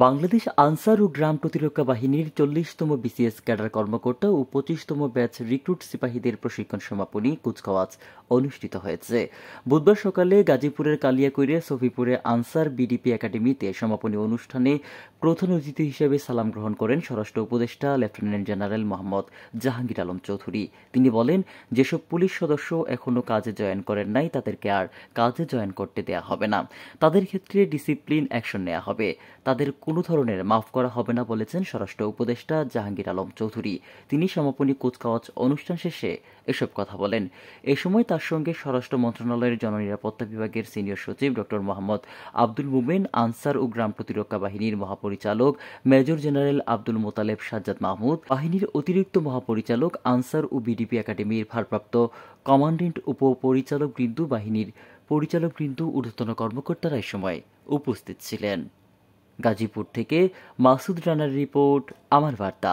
বাংলাদেশ আনসার ও গ্রাম প্রতিরক্ষা বাহিনীর ৪০তম BCS cadre কর্মকর্তা ও ২৫তম ব্যাচ রিক্রুট সিপাহীদের প্রশিক্ষণ সমাপনী কুচকাওয়াজ অনুষ্ঠিত হয়েছে। বুধবার সকালে গাজীপুরের কালিয়াকৈরে সফিপুরে আনসার বিডিপি একাডেমিতে সমাপনী অনুষ্ঠানে প্রধান অতিথি হিসেবে সালাম গ্রহণ করেন স্বরাষ্ট্র উপদেষ্টা লেফটেন্যান্ট জেনারেল মোহাম্মদ জাহাঙ্গীর আলম চৌধুরী। তিনি বলেন, যেসব পুলিশ সদস্য এখনো কাজে জয়েন করেন নাই তাদেরকে আর কাজে জয়েন করতে দেয়া হবে না। তাদের ক্ষেত্রে ডিসিপ্লিন অ্যাকশন নেওয়া হবে, তাদের কোনো ধরনের মাফ করা হবে না বলেছেন স্বরাষ্ট্র উপদেষ্টা জাহাঙ্গীর আলম চৌধুরী। তিনি সমাপনী কুচকাওয়াজ অনুষ্ঠান শেষে এসব কথা বলেন। এ সময় তার সঙ্গে স্বরাষ্ট্র মন্ত্রণালয়ের জননিরাপত্তা বিভাগের সিনিয়র সচিব ড মোহাম্মদ আব্দুল মুমেন, আনসার ও গ্রাম প্রতিরক্ষা বাহিনীর মহাপরিচালক মেজর জেনারেল আব্দুল মোতালেব সাজ্জাদ মাহমুদ, বাহিনীর অতিরিক্ত মহাপরিচালক আনসার ও বিডিপি একাডেমির ভারপ্রাপ্ত কমান্ড্যান্ট, উপপরিচালকবৃন্দ, বাহিনীর পরিচালকবৃন্দ, ঊর্ধ্বতন কর্মকর্তারা এ সময় উপস্থিত ছিলেন। গাজীপুর থেকে মাসুদ রানার রিপোর্ট, আমার বার্তা।